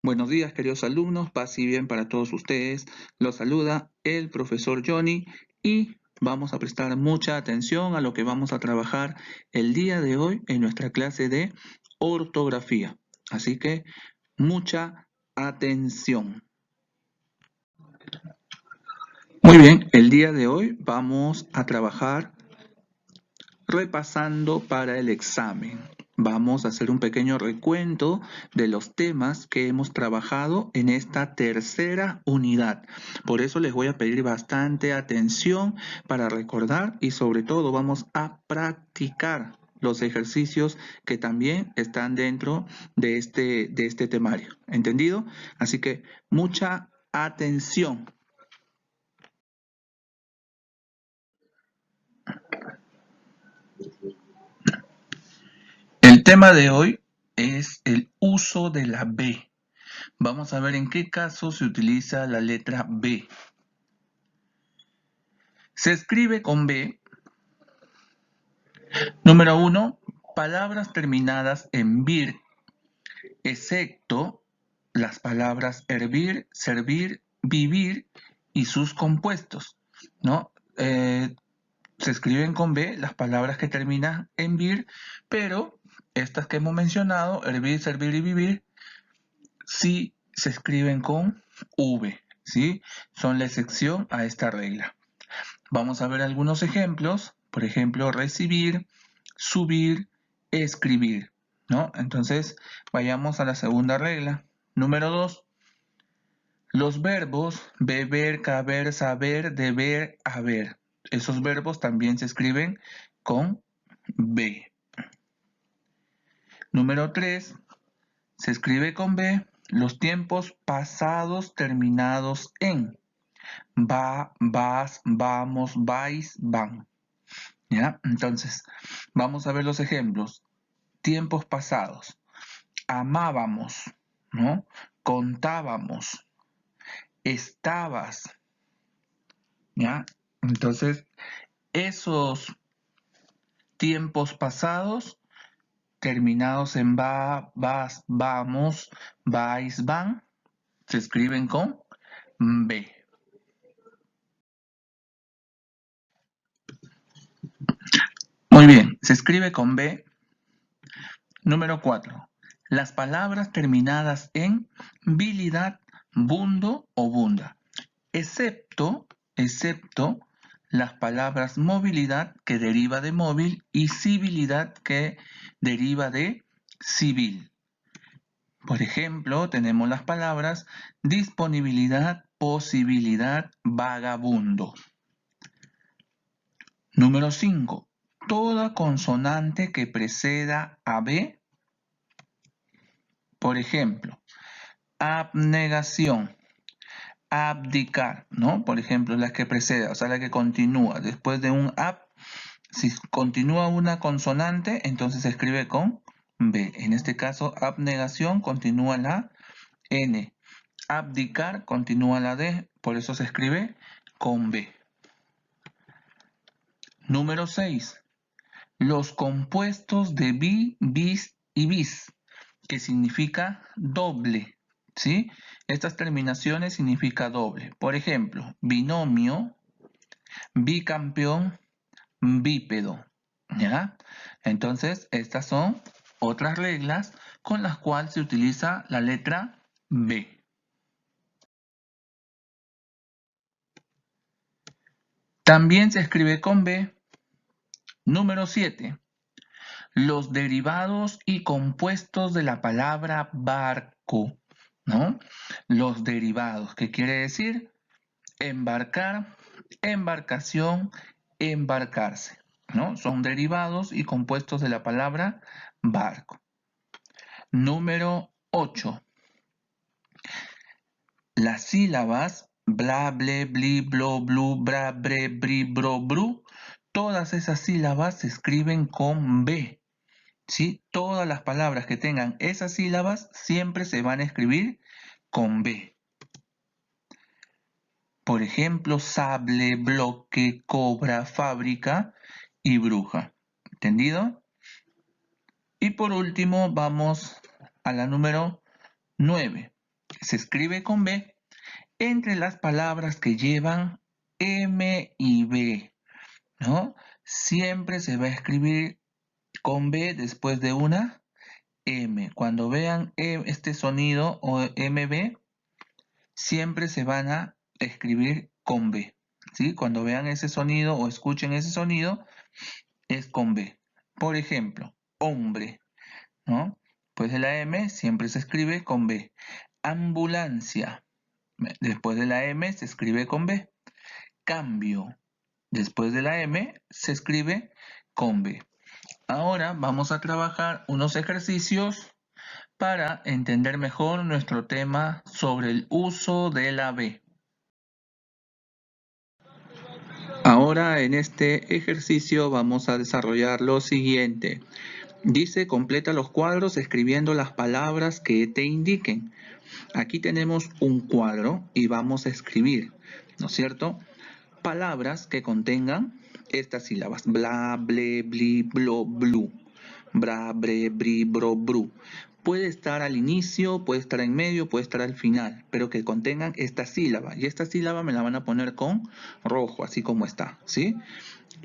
Buenos días, queridos alumnos, paz y bien para todos ustedes. Los saluda el profesor Johnny y vamos a prestar mucha atención a lo que vamos a trabajar el día de hoy en nuestra clase de ortografía. Así que mucha atención. Muy bien, el día de hoy vamos a trabajar repasando para el examen. Vamos a hacer un pequeño recuento de los temas que hemos trabajado en esta tercera unidad. Por eso les voy a pedir bastante atención para recordar y sobre todo vamos a practicar los ejercicios que también están dentro de este temario. ¿Entendido? Así que mucha atención. El tema de hoy es el uso de la B. Vamos a ver en qué caso se utiliza la letra B. Se escribe con B. Número 1, palabras terminadas en vir, excepto las palabras hervir, servir, vivir y sus compuestos, ¿no? Se escriben con B las palabras que terminan en vir, pero estas que hemos mencionado, hervir, servir y vivir, sí se escriben con V, ¿sí? Son la excepción a esta regla. Vamos a ver algunos ejemplos, por ejemplo, recibir, subir, escribir, ¿no? Entonces, vayamos a la segunda regla. Número 2, los verbos beber, caber, saber, deber, haber. Esos verbos también se escriben con B. Número 3, se escribe con B los tiempos pasados terminados en va, vas, vamos, vais, van. ¿Ya? Entonces, vamos a ver los ejemplos. Tiempos pasados. Amábamos, ¿no? Contábamos. Estabas. ¿Ya? Entonces, esos tiempos pasados terminados en va, vas, vamos, vais, van, se escriben con B. Muy bien, se escribe con B. Número 4. Las palabras terminadas en bilidad, bundo o bunda, excepto las palabras movilidad que deriva de móvil y civilidad que deriva de civil. Por ejemplo, tenemos las palabras disponibilidad, posibilidad, vagabundo. Número 5. Toda consonante que preceda a B, por ejemplo, abnegación, abdicar, ¿no? Por ejemplo, la que precede, o sea, la que continúa. Después de un ab, si continúa una consonante, entonces se escribe con B. En este caso, abnegación continúa la N. Abdicar continúa la D, por eso se escribe con B. Número 6. Los compuestos de bi, bis y bis, que significa doble, ¿sí? Estas terminaciones significan doble. Por ejemplo, binomio, bicampeón, bípedo, ¿ya? Entonces, estas son otras reglas con las cuales se utiliza la letra B. También se escribe con B. Número 7. Los derivados y compuestos de la palabra barco, ¿no? Los derivados, ¿qué quiere decir? Embarcar, embarcación, embarcarse, ¿no? Son derivados y compuestos de la palabra barco. Número 8. Las sílabas bla, ble, bli, blo, blu, bra, bre, bri, bro, bru, todas esas sílabas se escriben con B, ¿sí? Todas las palabras que tengan esas sílabas siempre se van a escribir con B. Por ejemplo, sable, bloque, cobra, fábrica y bruja. ¿Entendido? Y por último vamos a la número 9. se escribe con B entre las palabras que llevan M y B, ¿no? Siempre se va a escribir con B después de una M. Cuando vean este sonido o MB, siempre se van a escribir con B, ¿sí? Cuando vean ese sonido o escuchen ese sonido, es con B. Por ejemplo, hombre, ¿no? Después de la M siempre se escribe con B. Ambulancia, después de la M se escribe con B. Cambio, después de la M se escribe con B. Ahora vamos a trabajar unos ejercicios para entender mejor nuestro tema sobre el uso de la B. Ahora en este ejercicio vamos a desarrollar lo siguiente. Dice, completa los cuadros escribiendo las palabras que te indiquen. Aquí tenemos un cuadro y vamos a escribir, ¿no es cierto?, palabras que contengan estas sílabas. Bla, ble, bli, blo, blu. Bra, bre, bri, bro, bru. Puede estar al inicio, puede estar en medio, puede estar al final, pero que contengan esta sílaba. Y esta sílaba me la van a poner con rojo, así como está, ¿sí?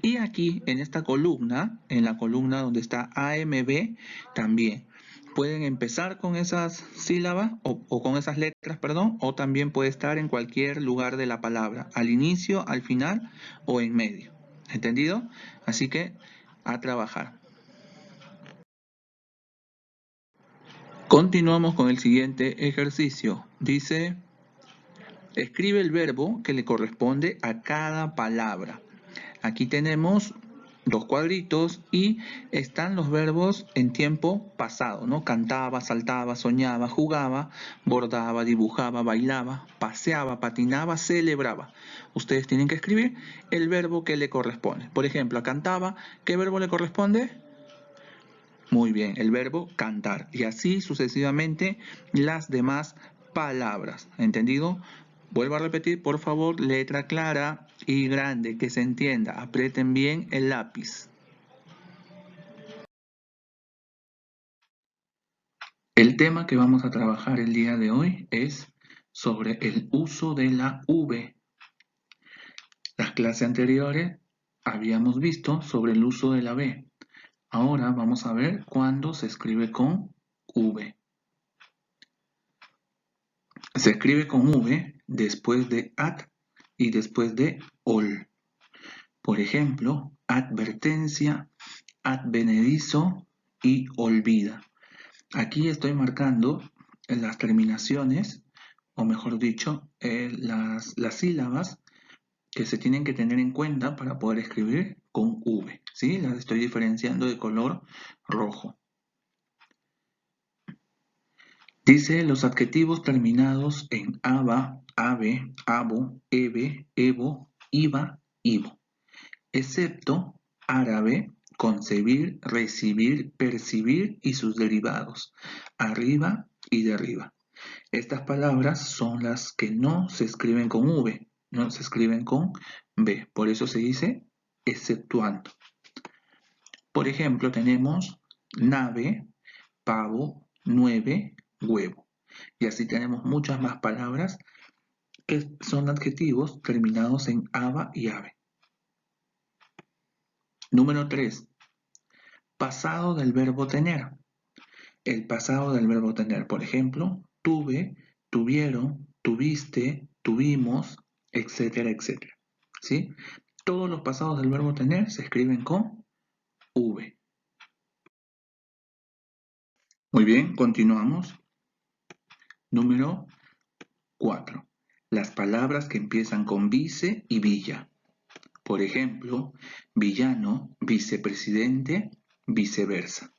Y aquí, en esta columna, en la columna donde está AMB, también pueden empezar con esas sílabas o con esas letras, perdón, o también puede estar en cualquier lugar de la palabra, al inicio, al final o en medio. ¿Entendido? Así que a trabajar. Continuamos con el siguiente ejercicio. Dice, escribe el verbo que le corresponde a cada palabra. Aquí tenemos dos cuadritos y están los verbos en tiempo pasado, ¿no? Cantaba, saltaba, soñaba, jugaba, bordaba, dibujaba, bailaba, paseaba, patinaba, celebraba. Ustedes tienen que escribir el verbo que le corresponde. Por ejemplo, a cantaba, ¿qué verbo le corresponde? Muy bien, el verbo cantar. Y así sucesivamente las demás palabras. ¿Entendido? Vuelvo a repetir, por favor, letra clara y grande, que se entienda. Aprieten bien el lápiz. El tema que vamos a trabajar el día de hoy es sobre el uso de la V. Las clases anteriores habíamos visto sobre el uso de la V. Ahora vamos a ver cuándo se escribe con V. Se escribe con V después de ad y después de ol. Por ejemplo, advertencia, advenedizo y olvida. Aquí estoy marcando las terminaciones, o mejor dicho, las sílabas que se tienen que tener en cuenta para poder escribir con V. ¿Sí? Las estoy diferenciando de color rojo. Dice los adjetivos terminados en aba, ave, abo, eve, evo, iba, ivo, excepto árabe, concebir, recibir, percibir y sus derivados, arriba y derriba. Estas palabras son las que no se escriben con V, no se escriben con B, por eso se dice exceptuando. Por ejemplo, tenemos nave, pavo, nueve, huevo. Y así tenemos muchas más palabras que son adjetivos terminados en aba y ave. Número 3. Pasado del verbo tener. El pasado del verbo tener, por ejemplo, tuve, tuvieron, tuviste, tuvimos, etcétera, etcétera. ¿Sí? Todos los pasados del verbo tener se escriben con V. Muy bien, continuamos. Número 4. Las palabras que empiezan con vice y villa. Por ejemplo, villano, vicepresidente, viceversa.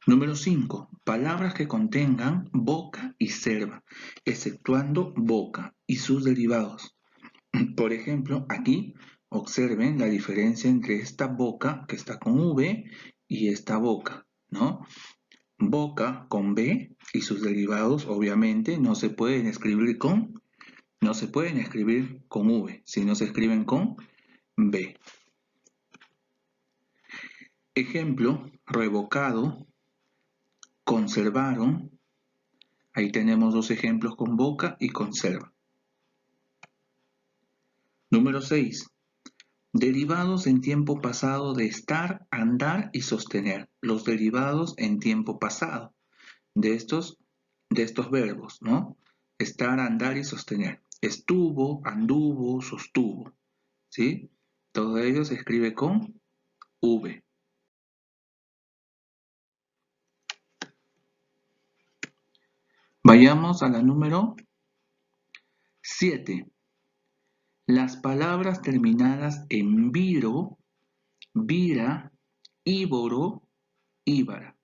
Número 5. Palabras que contengan boca y serva, exceptuando boca y sus derivados. Por ejemplo, aquí observen la diferencia entre esta boca que está con V y esta boca, ¿no? Boca con B y sus derivados obviamente no se pueden escribir con V, sino se escriben con B. Ejemplo, revocado, conservaron, Ahí tenemos dos ejemplos: convoca y conserva. Número 6. Derivados en tiempo pasado de estar, andar y sostener. Los derivados en tiempo pasado de estos verbos, ¿no? Estar, andar y sostener. Estuvo, anduvo, sostuvo, ¿sí? Todo ello se escribe con V. Vayamos a la número 7. Las palabras terminadas en viro, vira, íboro, íbara,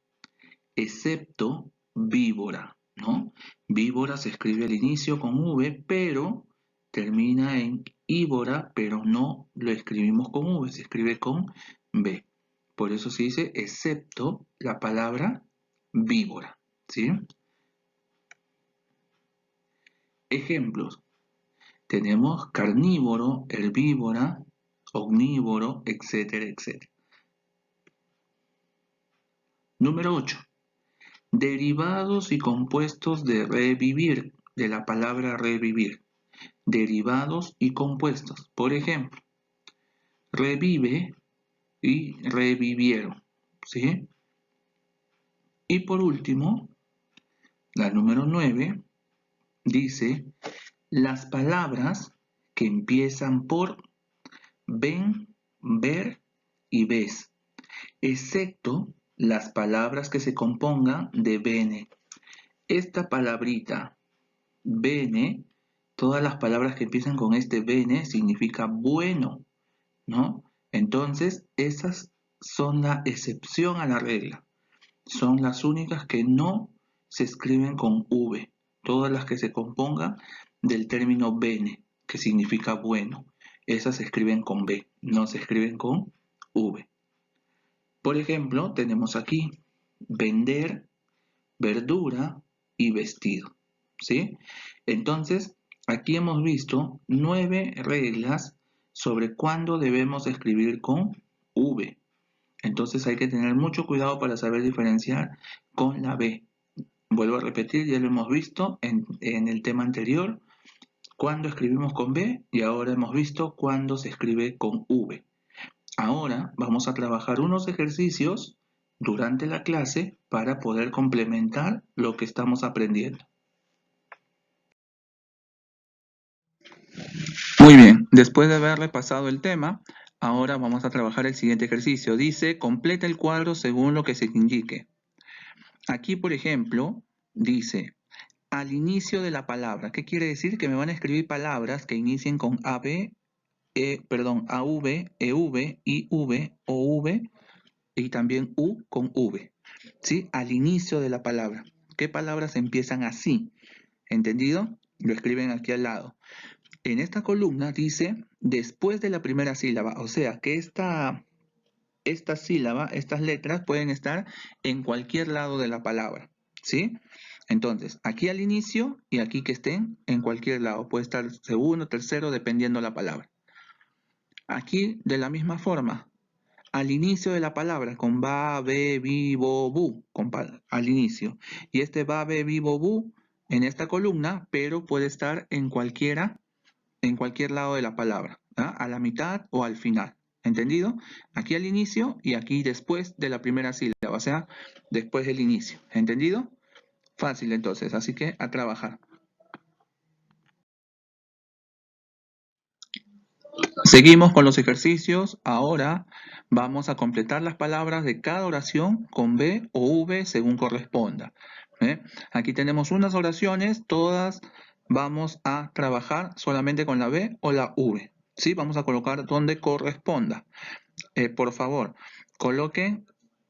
excepto víbora, ¿no? Víbora se escribe al inicio con V, pero termina en íbora, pero no lo escribimos con V, se escribe con B. Por eso se dice excepto la palabra víbora, ¿sí? Ejemplos. Tenemos carnívoro, herbívora, omnívoro, etcétera, etcétera. Número 8. Derivados y compuestos de revivir, de la palabra revivir. Derivados y compuestos. Por ejemplo, revive y revivieron, ¿sí? Y por último, la número 9 dice las palabras que empiezan por ven, ver y ves, excepto las palabras que se compongan de bene. Esta palabrita, bene, todas las palabras que empiezan con este bene significa bueno, ¿no? Entonces, esas son la excepción a la regla. Son las únicas que no se escriben con V. Todas las que se compongan del término bene, que significa bueno. Esas se escriben con B, no se escriben con V. Por ejemplo, tenemos aquí vender, verdura y vestido, ¿sí? Entonces, aquí hemos visto 9 reglas sobre cuándo debemos escribir con V. Entonces hay que tener mucho cuidado para saber diferenciar con la B. Vuelvo a repetir, ya lo hemos visto en el tema anterior, cuándo escribimos con B, y ahora hemos visto cuándo se escribe con V. Ahora vamos a trabajar unos ejercicios durante la clase para poder complementar lo que estamos aprendiendo. Muy bien, después de haber repasado el tema, ahora vamos a trabajar el siguiente ejercicio. Dice, completa el cuadro según lo que se te indique. Aquí, por ejemplo, dice, al inicio de la palabra. ¿Qué quiere decir? Que me van a escribir palabras que inicien con AB, AV, EV, IV, OV y también U con V. ¿Sí? Al inicio de la palabra. ¿Qué palabras empiezan así? ¿Entendido? Lo escriben aquí al lado. En esta columna dice después de la primera sílaba. O sea que esta sílaba, estas letras pueden estar en cualquier lado de la palabra. ¿Sí? Entonces, aquí al inicio y aquí que estén en cualquier lado. Puede estar segundo, tercero, dependiendo la palabra. Aquí, de la misma forma, al inicio de la palabra, con va, ve, vi, bo, bu, al inicio. Y este va, ve, vi, bo, bu, en esta columna, pero puede estar en cualquier lado de la palabra, ¿ah? A la mitad o al final. ¿Entendido? Aquí al inicio y aquí después de la primera sílaba, o sea, después del inicio. ¿Entendido? Fácil entonces, así que a trabajar. Seguimos con los ejercicios. Ahora vamos a completar las palabras de cada oración con B o V según corresponda. Aquí tenemos unas oraciones, todas vamos a trabajar solamente con la B o la V. ¿Sí? Vamos a colocar donde corresponda. Por favor, coloquen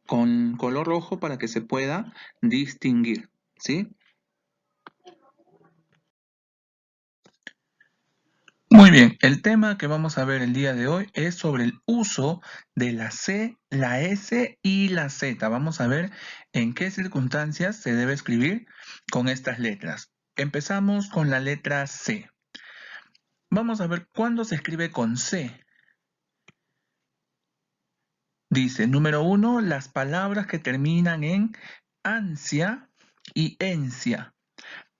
con color rojo para que se pueda distinguir. ¿Sí? Muy bien, el tema que vamos a ver el día de hoy es sobre el uso de la C, la S y la Z. Vamos a ver en qué circunstancias se debe escribir con estas letras. Empezamos con la letra C. Vamos a ver cuándo se escribe con C. Dice, número 1, las palabras que terminan en ansia y encia.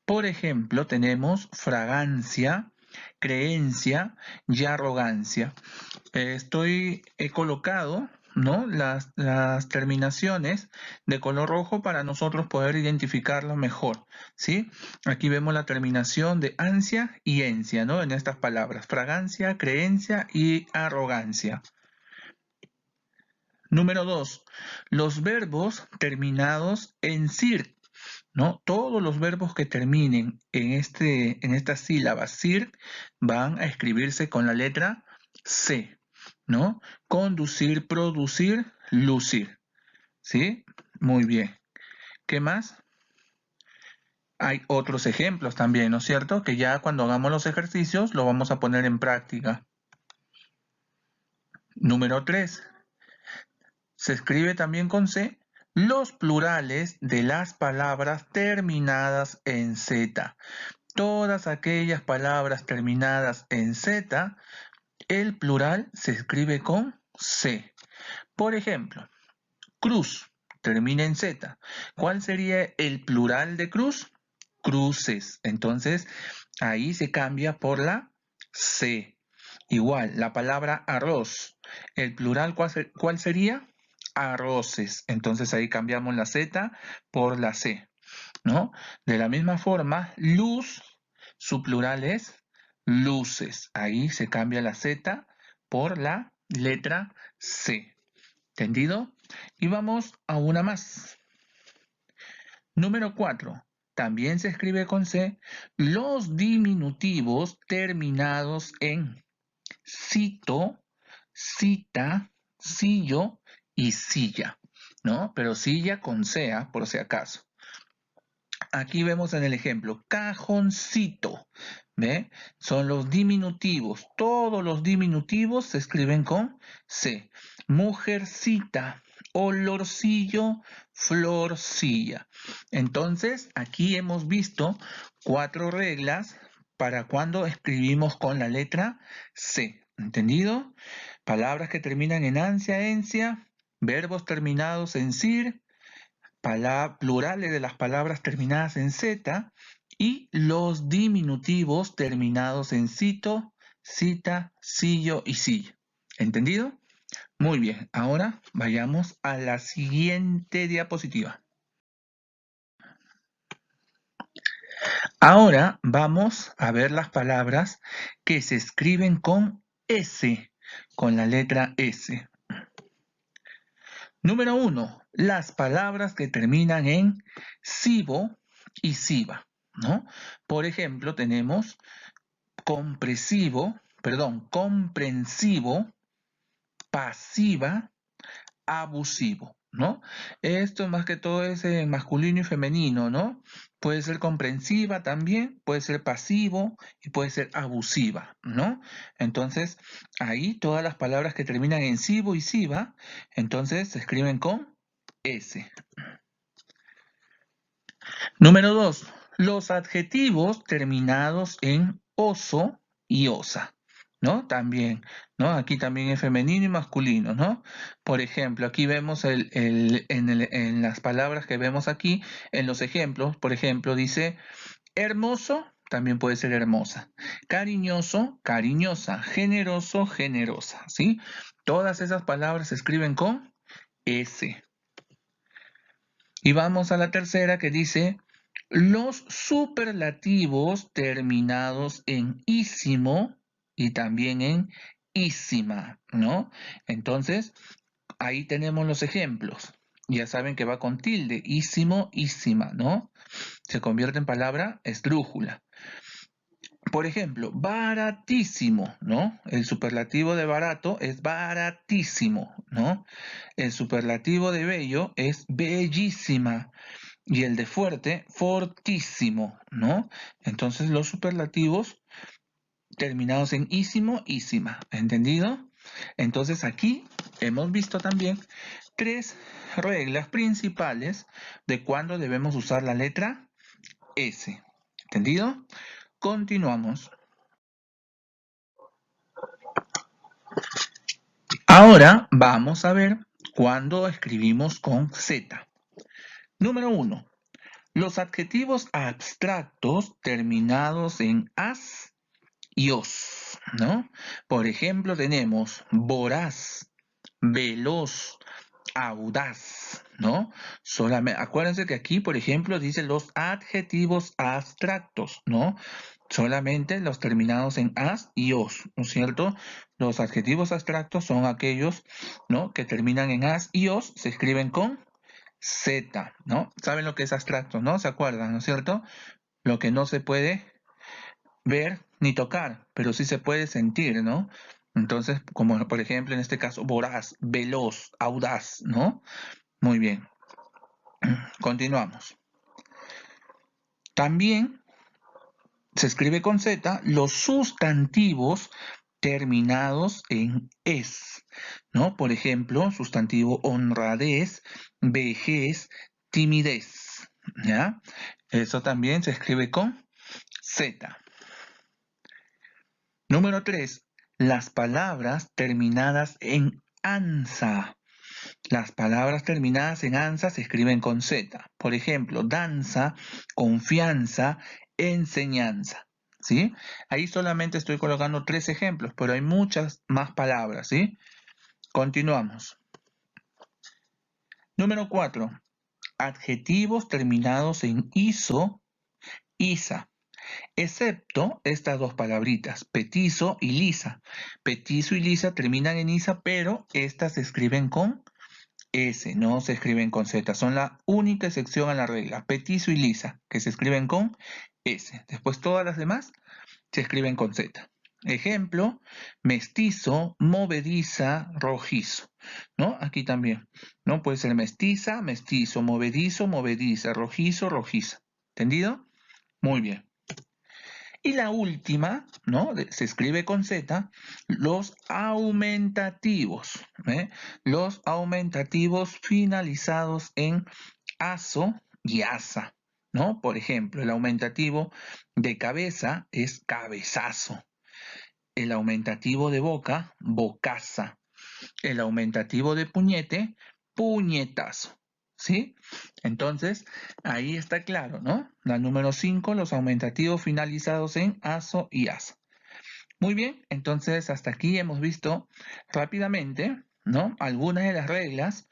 Por ejemplo, tenemos fragancia, creencia y arrogancia. He colocado, ¿no?, las terminaciones de color rojo para nosotros poder identificarlo mejor, ¿sí? Aquí vemos la terminación de ansia y encia, ¿no?, en estas palabras: fragancia, creencia y arrogancia. Número 2, los verbos terminados en sir, ¿no? Todos los verbos que terminen en esta sílaba sir van a escribirse con la letra C, ¿no? Conducir, producir, lucir, ¿sí? Muy bien. ¿Qué más? Hay otros ejemplos también, ¿no es cierto?, que ya cuando hagamos los ejercicios lo vamos a poner en práctica. Número 3. Se escribe también con C los plurales de las palabras terminadas en Z. Todas aquellas palabras terminadas en Z, el plural se escribe con C. Por ejemplo, cruz termina en Z. ¿Cuál sería el plural de cruz? Cruces. Entonces, ahí se cambia por la C. Igual, la palabra arroz. ¿El plural cuál sería? Arroces. Entonces, ahí cambiamos la Z por la C, ¿no? De la misma forma, luz, su plural es luces. Ahí se cambia la Z por la letra C. ¿Entendido? Y vamos a una más. Número 4. También se escribe con C los diminutivos terminados en cito, cita, sillo y silla, ¿no? Pero silla con C, por si acaso. Aquí vemos en el ejemplo, cajoncito, ¿ve? Son los diminutivos. Todos los diminutivos se escriben con C. Mujercita, olorcillo, florcilla. Entonces, aquí hemos visto 4 reglas para cuando escribimos con la letra C. ¿Entendido? Palabras que terminan en ansia, encia, verbos terminados en sir, plurales de las palabras terminadas en Z y los diminutivos terminados en cito, cita, sillo y silla. ¿Entendido? Muy bien, ahora vayamos a la siguiente diapositiva. Ahora vamos a ver las palabras que se escriben con S, con la letra S. Número 1, las palabras que terminan en sibo y siba, ¿no? Por ejemplo, tenemos comprensivo, pasiva, abusivo, ¿no? Esto más que todo es masculino y femenino, ¿no? Puede ser comprensiva también, puede ser pasivo y puede ser abusiva, ¿no? Entonces, ahí todas las palabras que terminan en sibo y siba, entonces se escriben con S. Número 2. Los adjetivos terminados en oso y osa, ¿no? También, ¿no? Aquí también es femenino y masculino, ¿no? Por ejemplo, aquí vemos en las palabras que vemos aquí, en los ejemplos, por ejemplo, dice hermoso, también puede ser hermosa. Cariñoso, cariñosa. Generoso, generosa, ¿sí? Todas esas palabras se escriben con S. Y vamos a la tercera que dice los superlativos terminados en ísimo y también en ísima, ¿no? Entonces, ahí tenemos los ejemplos. Ya saben que va con tilde, ísimo, ísima, ¿no? Se convierte en palabra esdrújula. Por ejemplo, baratísimo, ¿no? El superlativo de barato es baratísimo, ¿no? El superlativo de bello es bellísima. Y el de fuerte, fortísimo, ¿no? Entonces los superlativos terminados en ísimo, ísima, ¿entendido? Entonces aquí hemos visto también 3 reglas principales de cuándo debemos usar la letra S, ¿entendido? Continuamos. Ahora vamos a ver cuándo escribimos con Z. Número 1. Los adjetivos abstractos terminados en as y os, ¿no? Por ejemplo, tenemos voraz, veloz, audaz, ¿no? Solamente, acuérdense que aquí, por ejemplo, dice los adjetivos abstractos, ¿no? Solamente los terminados en as y os, ¿no es cierto? Los adjetivos abstractos son aquellos, ¿no? Que terminan en as y os, se escriben con z, ¿no? ¿Saben lo que es abstracto, no? ¿Se acuerdan, no es cierto? Lo que no se puede ver ni tocar, pero sí se puede sentir, ¿no? Entonces, como por ejemplo en este caso, voraz, veloz, audaz, ¿no? Muy bien. Continuamos. También se escribe con Z los sustantivos terminados en es, ¿no? Por ejemplo, sustantivo honradez, vejez, timidez, ¿ya? Eso también se escribe con Z. Número 3. Las palabras terminadas en ansa. Las palabras terminadas en ansa se escriben con Z. Por ejemplo, danza, confianza, enseñanza. ¿Sí? Ahí solamente estoy colocando 3 ejemplos, pero hay muchas más palabras. ¿Sí? Continuamos. Número 4. Adjetivos terminados en iso, isa. Excepto estas dos palabritas, petizo y lisa. Petizo y lisa terminan en isa, pero estas se escriben con S, no se escriben con Z. Son la única excepción a la regla. Petizo y lisa, que se escriben con S. Después todas las demás se escriben con Z. Ejemplo, mestizo, movediza, rojizo. ¿No? Aquí también. ¿No? Puede ser mestiza, mestizo, movedizo, movediza, rojizo, rojiza. ¿Entendido? Muy bien. Y la última, ¿no? Se escribe con Z, los aumentativos. ¿eh? Los aumentativos finalizados en aso y asa, ¿no? Por ejemplo, el aumentativo de cabeza es cabezazo. El aumentativo de boca, bocaza. El aumentativo de puñete, puñetazo. ¿Sí? Entonces, ahí está claro, ¿no? La número 5, los aumentativos finalizados en aso y asa. Muy bien, entonces hasta aquí hemos visto rápidamente, ¿no? Algunas de las reglas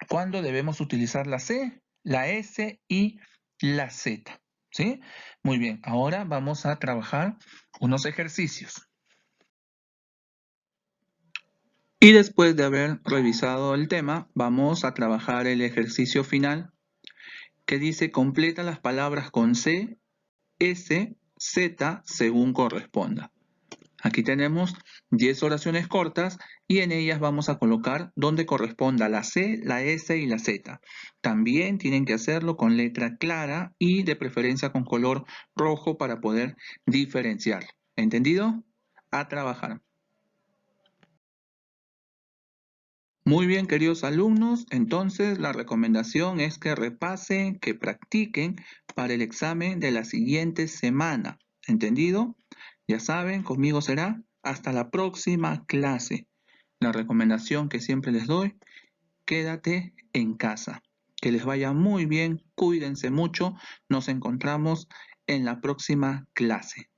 cuando debemos utilizar la C, la S y la Z. ¿Sí? Muy bien, ahora vamos a trabajar unos ejercicios. Y después de haber revisado el tema, vamos a trabajar el ejercicio final que dice completa las palabras con C, S, Z según corresponda. Aquí tenemos 10 oraciones cortas y en ellas vamos a colocar donde corresponda la C, la S y la Z. También tienen que hacerlo con letra clara y de preferencia con color rojo para poder diferenciar. ¿Entendido? A trabajar. Muy bien, queridos alumnos, entonces la recomendación es que repasen, que practiquen para el examen de la siguiente semana. ¿Entendido? Ya saben, conmigo será hasta la próxima clase. La recomendación que siempre les doy, quédate en casa. Que les vaya muy bien, cuídense mucho, nos encontramos en la próxima clase.